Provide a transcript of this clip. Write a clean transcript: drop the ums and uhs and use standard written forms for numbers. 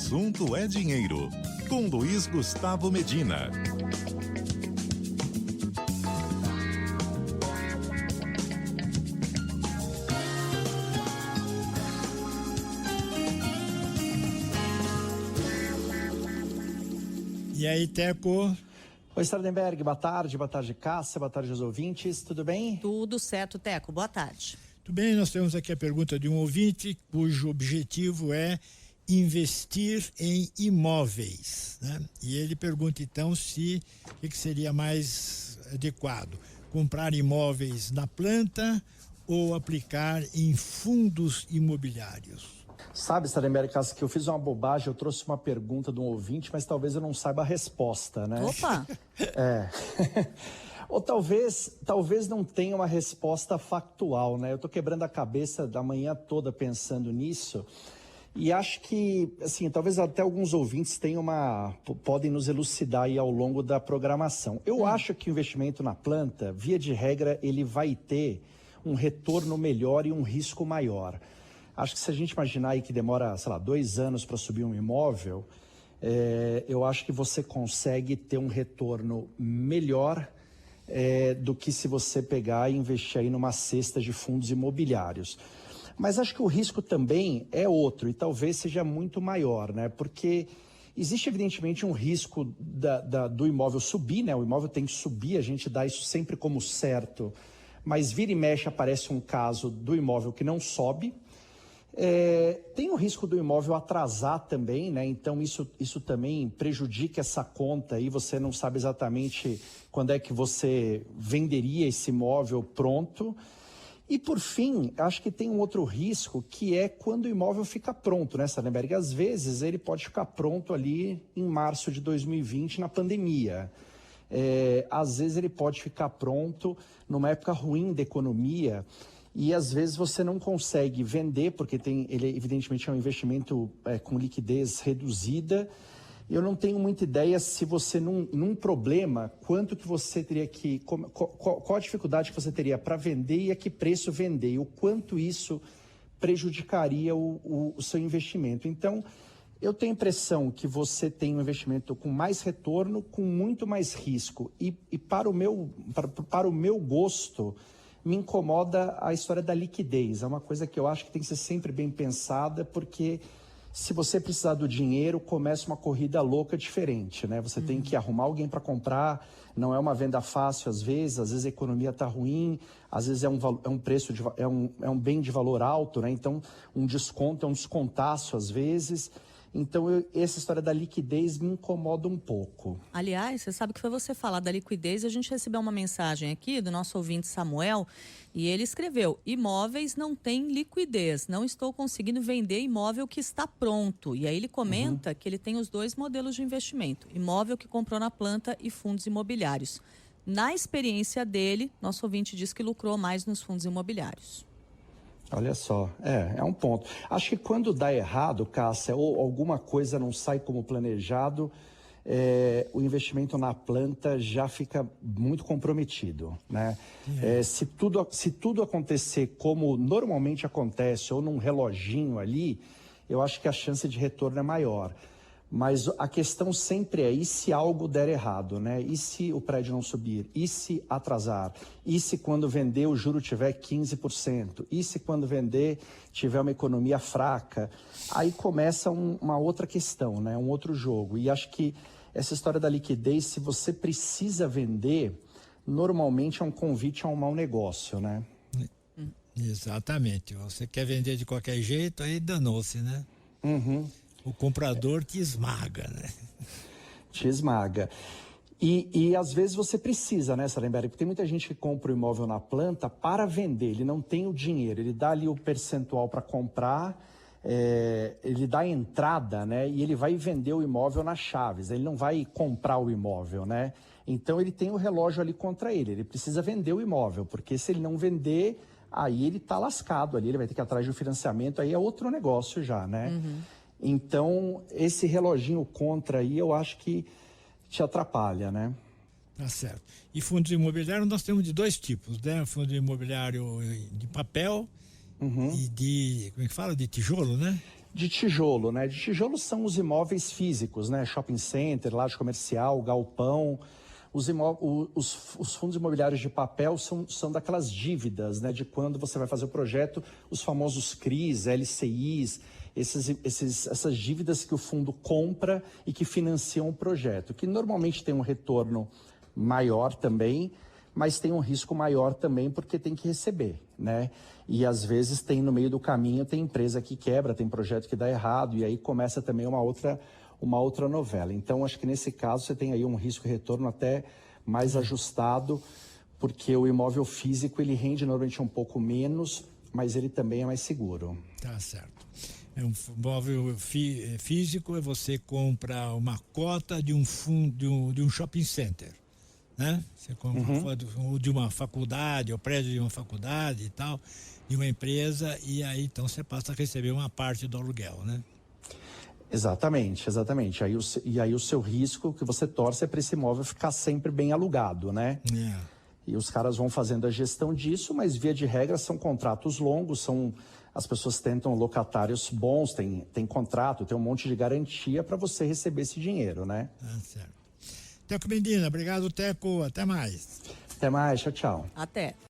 assunto é dinheiro, com Luiz Gustavo Medina. E aí, Teco? Oi, Sardenberg, boa tarde, Cássia, boa tarde aos ouvintes, tudo bem? Tudo certo, Teco, boa tarde. Tudo bem, nós temos aqui a pergunta de um ouvinte cujo objetivo é investir em imóveis, né? E ele pergunta então se o que seria mais adequado, comprar imóveis na planta ou aplicar em fundos imobiliários. Sabe, Sardenberg, que eu fiz uma bobagem, eu trouxe uma pergunta de um ouvinte, mas talvez eu não saiba a resposta, né? Opa! Ou talvez não tenha uma resposta factual, né? Eu tô quebrando a cabeça da manhã toda pensando nisso e acho que, assim, talvez até alguns ouvintes podem nos elucidar aí ao longo da programação. Eu acho que o investimento na planta, via de regra, ele vai ter um retorno melhor e um risco maior. Acho que se a gente imaginar aí que demora, 2 anos para subir um imóvel, eu acho que você consegue ter um retorno melhor do que se você pegar e investir aí numa cesta de fundos imobiliários. Mas acho que o risco também é outro e talvez seja muito maior, né? Porque existe evidentemente um risco do imóvel subir, né? O imóvel tem que subir, a gente dá isso sempre como certo, mas vira e mexe aparece um caso do imóvel que não sobe. Tem o risco do imóvel atrasar também, né? Então isso também prejudica essa conta e você não sabe exatamente quando é que você venderia esse imóvel pronto. E por fim, acho que tem um outro risco que é quando o imóvel fica pronto, né, Sardenberg? Às vezes ele pode ficar pronto ali em março de 2020 na pandemia. Às vezes ele pode ficar pronto numa época ruim da economia. E às vezes você não consegue vender, porque ele evidentemente é um investimento com liquidez reduzida. Eu não tenho muita ideia se você, num problema, quanto que você teria que... Qual a dificuldade que você teria para vender e a que preço vender, e o quanto isso prejudicaria o seu investimento. Então, eu tenho a impressão que você tem um investimento com mais retorno, com muito mais risco. E para o meu gosto, me incomoda a história da liquidez. É uma coisa que eu acho que tem que ser sempre bem pensada, porque se você precisar do dinheiro, começa uma corrida louca diferente, né? Você tem que arrumar alguém para comprar, não é uma venda fácil às vezes a economia está ruim, às vezes é um preço, é um bem de valor alto, né? Então, um desconto é um descontaço às vezes. Então, essa história da liquidez me incomoda um pouco. Aliás, você sabe que foi você falar da liquidez, a gente recebeu uma mensagem aqui do nosso ouvinte Samuel e ele escreveu: imóveis não têm liquidez, não estou conseguindo vender imóvel que está pronto. E aí ele comenta que ele tem os 2 modelos de investimento, imóvel que comprou na planta e fundos imobiliários. Na experiência dele, nosso ouvinte diz que lucrou mais nos fundos imobiliários. Olha só, é um ponto. Acho que quando dá errado, Cássia, ou alguma coisa não sai como planejado, o investimento na planta já fica muito comprometido, né? Se tudo acontecer como normalmente acontece, ou num reloginho ali, eu acho que a chance de retorno é maior. Mas a questão sempre é, e se algo der errado, né? E se o prédio não subir? E se atrasar? E se quando vender o juro tiver 15%? E se quando vender tiver uma economia fraca? Aí começa uma outra questão, né? Um outro jogo. E acho que essa história da liquidez, se você precisa vender, normalmente é um convite a um mau negócio, né? Exatamente. Você quer vender de qualquer jeito, aí danou-se, né? O comprador te esmaga, né? Te esmaga. E às vezes você precisa, né, Sardenberg? Porque tem muita gente que compra o imóvel na planta para vender, ele não tem o dinheiro, ele dá ali o percentual para comprar, ele dá a entrada, né? E ele vai vender o imóvel nas chaves, ele não vai comprar o imóvel, né? Então ele tem o relógio ali contra ele precisa vender o imóvel, porque se ele não vender, aí ele tá lascado ali, ele vai ter que ir atrás do financiamento, aí é outro negócio já, né? Então, esse reloginho contra aí, eu acho que te atrapalha, né? Tá certo. E fundos imobiliários nós temos de 2 tipos, né? Fundo imobiliário de papel e de, como é que fala? De tijolo, né? de tijolo, né? De tijolo são os imóveis físicos, né? Shopping center, laje comercial, galpão. Os fundos imobiliários de papel são daquelas dívidas, né? De quando você vai fazer o projeto, os famosos CRIs, LCIs, essas dívidas que o fundo compra e que financiam o projeto, que normalmente tem um retorno maior também, mas tem um risco maior também porque tem que receber, né? E às vezes tem no meio do caminho, tem empresa que quebra, tem projeto que dá errado, e aí começa também uma outra novela. Então, acho que nesse caso você tem aí um risco e retorno até mais ajustado, porque o imóvel físico ele rende normalmente um pouco menos, mas ele também é mais seguro. Tá certo. Um imóvel físico é você compra uma cota de um fundo, de um shopping center, né? Você compra de uma faculdade, ou prédio de uma faculdade e tal, de uma empresa, e aí então você passa a receber uma parte do aluguel, né? Exatamente. Aí o seu risco que você torce é para esse imóvel ficar sempre bem alugado, né? E os caras vão fazendo a gestão disso, mas via de regra são contratos longos, as pessoas tentam locatários bons, tem contrato, tem um monte de garantia para você receber esse dinheiro, né? Tá certo. Teco Medina, obrigado, Teco, até mais. Até mais, tchau. Até.